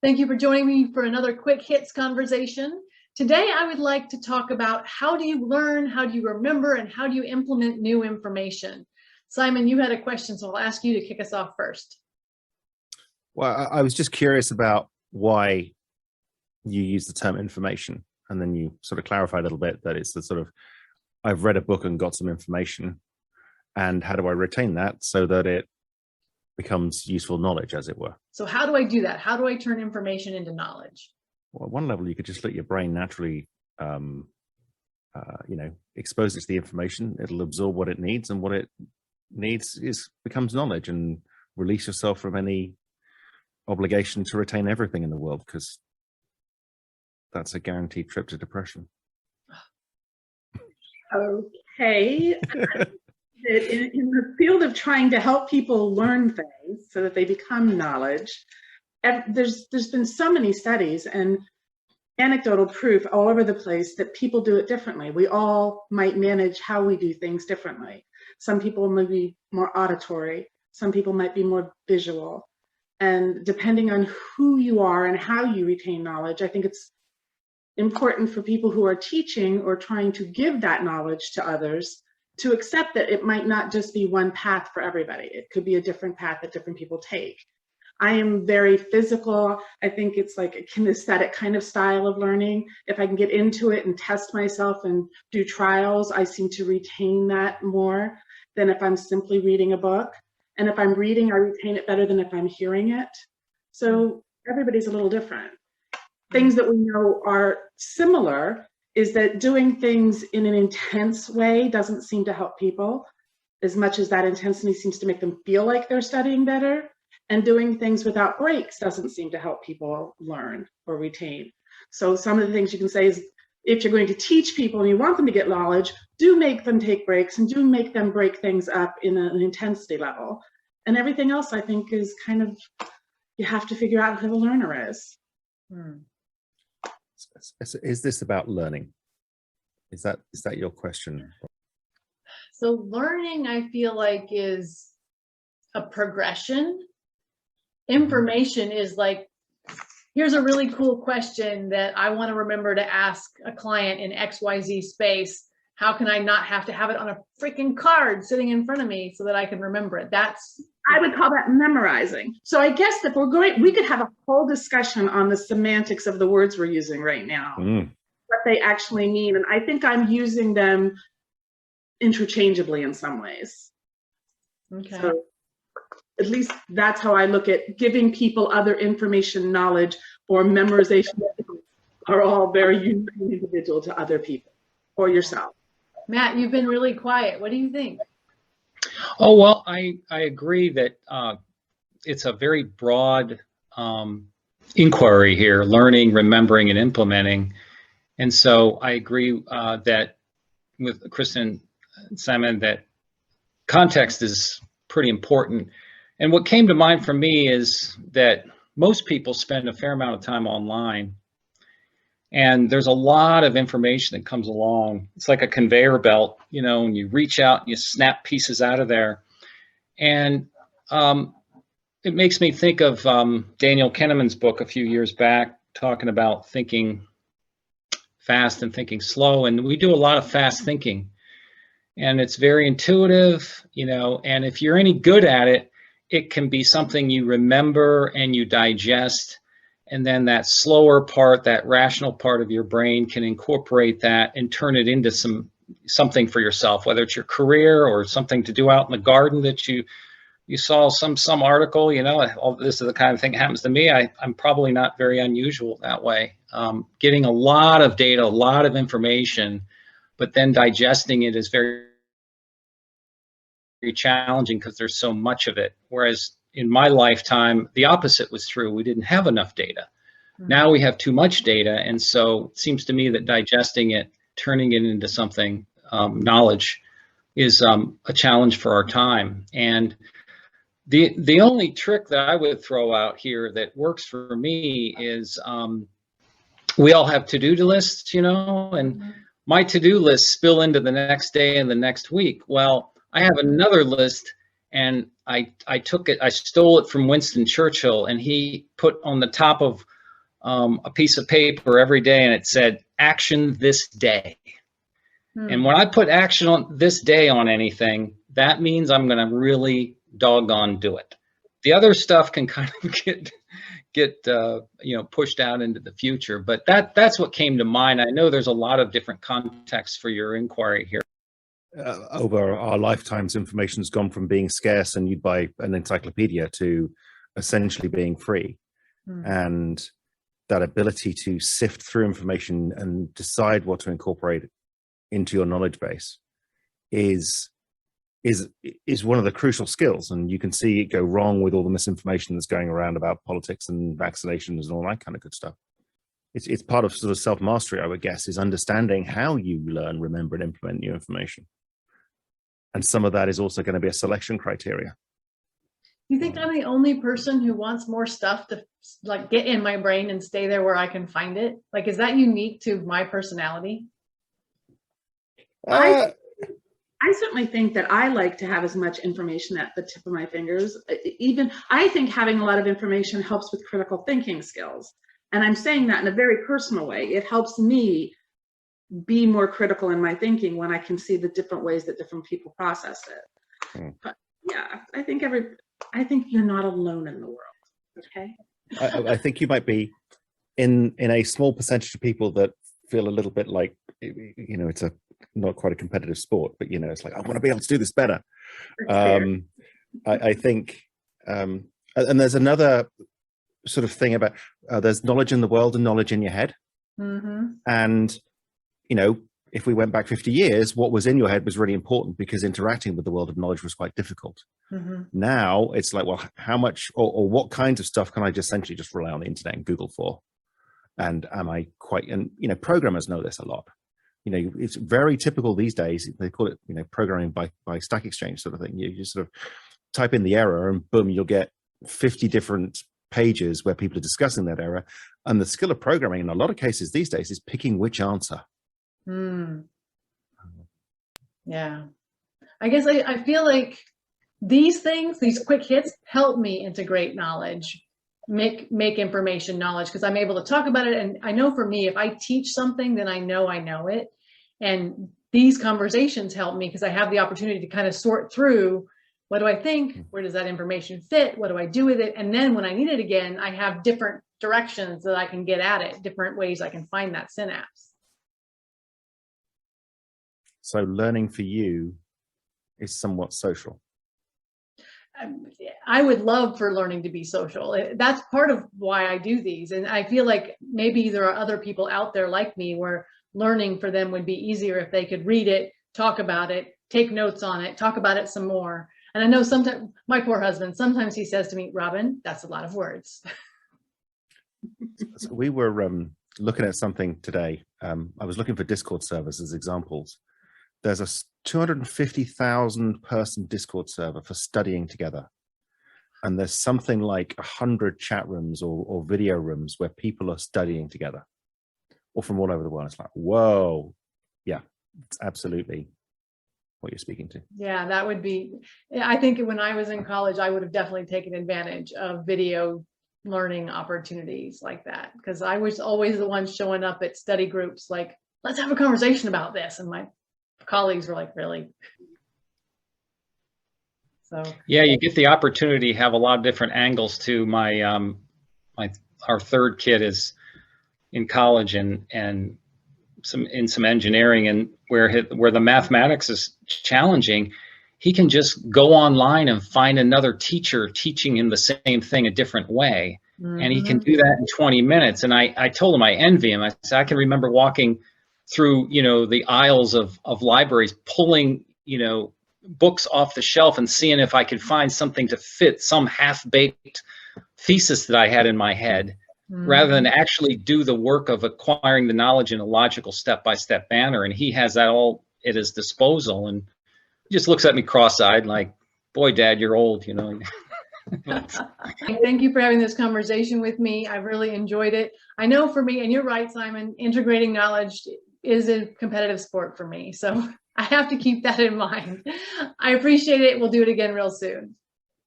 Thank you for joining me for another quick hits conversation. Today, I would like to talk about how do you learn, how do you remember, and how do you implement new information? Simon, you had a question, so I'll ask you to kick us off first. Well, I was just curious about why you use the term information, and then you sort of clarify a little bit that it's the sort of, I've read a book and got some information, and how do I retain that so that it becomes useful knowledge, as it were? So how do I do that? How do I turn information into knowledge? Well, at one level, you could just let your brain naturally, expose it to the information. It'll absorb what it needs, and what it needs becomes knowledge, and release yourself from any obligation to retain everything in the world, because that's a guaranteed trip to depression. Okay. In the field of trying to help people learn things so that they become knowledge, there's been so many studies and anecdotal proof all over the place that people do it differently. We all might manage how we do things differently. Some people may be more auditory, some people might be more visual. And depending on who you are and how you retain knowledge, I think it's important for people who are teaching or trying to give that knowledge to others to accept that it might not just be one path for everybody. It could be a different path that different people take. I am very physical. I think it's like a kinesthetic kind of style of learning. If I can get into it and test myself and do trials, I seem to retain that more than if I'm simply reading a book. And if I'm reading, I retain it better than if I'm hearing it. So everybody's a little different. Things that we know are similar is that doing things in an intense way doesn't seem to help people as much as that intensity seems to make them feel like they're studying better. And doing things without breaks doesn't seem to help people learn or retain. So some of the things you can say is, if you're going to teach people and you want them to get knowledge, do make them take breaks and do make them break things up in an intensity level. And everything else, I think, is kind of, you have to figure out who the learner is. Is this about learning? Is that your question? So learning, I feel like, is a progression. Information is like, here's a really cool question that I want to remember to ask a client in XYZ space. How can I not have to have it on a freaking card sitting in front of me so that I can remember it? I would call that memorizing. So I guess if we could have a whole discussion on the semantics of the words we're using right now, what they actually mean. And I think I'm using them interchangeably in some ways. Okay. So at least that's how I look at giving people other information, knowledge, or memorization are all very unique and individual to other people or yourself. Matt, you've been really quiet. What do you think? Oh, well, I agree that it's a very broad inquiry here, learning, remembering, and implementing. And so I agree that with Kristin and Simon, that context is pretty important. And what came to mind for me is that most people spend a fair amount of time online, and there's a lot of information that comes along. It's like a conveyor belt, and you reach out and you snap pieces out of there. And it makes me think of Daniel Kahneman's book a few years back, talking about thinking fast and thinking slow. And we do a lot of fast thinking, and it's very intuitive, and if you're any good at it, it can be something you remember and you digest, and then that slower part, that rational part of your brain, can incorporate that and turn it into something for yourself, whether it's your career or something to do out in the garden that you saw some article. This is the kind of thing that happens to me. I'm probably not very unusual that way. Getting a lot of data, a lot of information, but then digesting it is very challenging because there's so much of it. Whereas in my lifetime, the opposite was true. We didn't have enough data. Now we have too much data. And so it seems to me that digesting it, turning it into something, knowledge, is a challenge for our time. And the only trick that I would throw out here that works for me is we all have to-do lists, and my to-do lists spill into the next day and the next week. Well, I have another list And I took it, I stole it from Winston Churchill, and he put on the top of a piece of paper every day, and it said, action this day. And when I put action on this day on anything, that means I'm going to really doggone do it. The other stuff can kind of get you know, pushed out into the future, but that's what came to mind. I know there's a lot of different contexts for your inquiry here. Over our lifetimes, information has gone from being scarce and you'd buy an encyclopedia to essentially being free. And that ability to sift through information and decide what to incorporate into your knowledge base is one of the crucial skills. And you can see it go wrong with all the misinformation that's going around about politics and vaccinations and all that kind of good stuff. It's part of sort of self-mastery, I would guess, is understanding how you learn, remember, and implement new information. And some of that is also going to be a selection criteria. You think I'm the only person who wants more stuff to like get in my brain and stay there where I can find it? Like, is that unique to my personality? I certainly think that I like to have as much information at the tip of my fingers. Even I think having a lot of information helps with critical thinking skills. And I'm saying that in a very personal way. It helps me be more critical in my thinking when I can see the different ways that different people process it. But yeah, I think you're not alone in the world. Okay. I think you might be in a small percentage of people that feel a little bit like, you know, it's not quite a competitive sport, but you know, it's like, I want to be able to do this better. I think, and there's another sort of thing about there's knowledge in the world and knowledge in your head. And you know, if we went back 50 years, what was in your head was really important because interacting with the world of knowledge was quite difficult. Now it's like, well, how much or what kinds of stuff can I just essentially just rely on the internet and Google for? And am I quite, and you know, programmers know this a lot. You know, it's very typical these days. They call it, you know, programming by Stack Exchange sort of thing. You sort of type in the error and boom, you'll get 50 different pages where people are discussing that error. And the skill of programming in a lot of cases these days is picking which answer. Yeah. I guess I feel like these things, these quick hits help me integrate knowledge, make information knowledge, because I'm able to talk about it. And I know for me, if I teach something, then I know it. And these conversations help me because I have the opportunity to kind of sort through, what do I think? Where does that information fit? What do I do with it? And then when I need it again, I have different directions that I can get at it, different ways I can find that synapse. So learning for you is somewhat social. I would love for learning to be social. That's part of why I do these. And I feel like maybe there are other people out there like me where learning for them would be easier if they could read it, talk about it, take notes on it, talk about it some more. And I know sometimes, my poor husband, sometimes he says to me, Robyn, that's a lot of words. So we were looking at something today. I was looking for Discord servers as examples. There's a 250,000 person Discord server for studying together. And there's something like 100 chat rooms or video rooms where people are studying together, or from all over the world. It's like, whoa. Yeah, it's absolutely what you're speaking to. Yeah, that would be, I think when I was in college, I would have definitely taken advantage of video learning opportunities like that, because I was always the one showing up at study groups like, let's have a conversation about this. And my colleagues were like, really? So yeah, you get the opportunity to have a lot of different angles to our third kid is in college and some engineering, and where the mathematics is challenging, he can just go online and find another teacher teaching him the same thing a different way. And he can do that in 20 minutes. And I told him I envy him. I said, I can remember walking through, you know, the aisles of libraries, pulling, you know, books off the shelf and seeing if I could find something to fit some half-baked thesis that I had in my head, rather than actually do the work of acquiring the knowledge in a logical step-by-step manner. And he has that all at his disposal, and he just looks at me cross-eyed like, boy, Dad, you're old, you know. Thank you for having this conversation with me. I really enjoyed it. I know for me, and you're right, Simon, integrating knowledge is a competitive sport for me. So I have to keep that in mind. I appreciate it. We'll do it again real soon.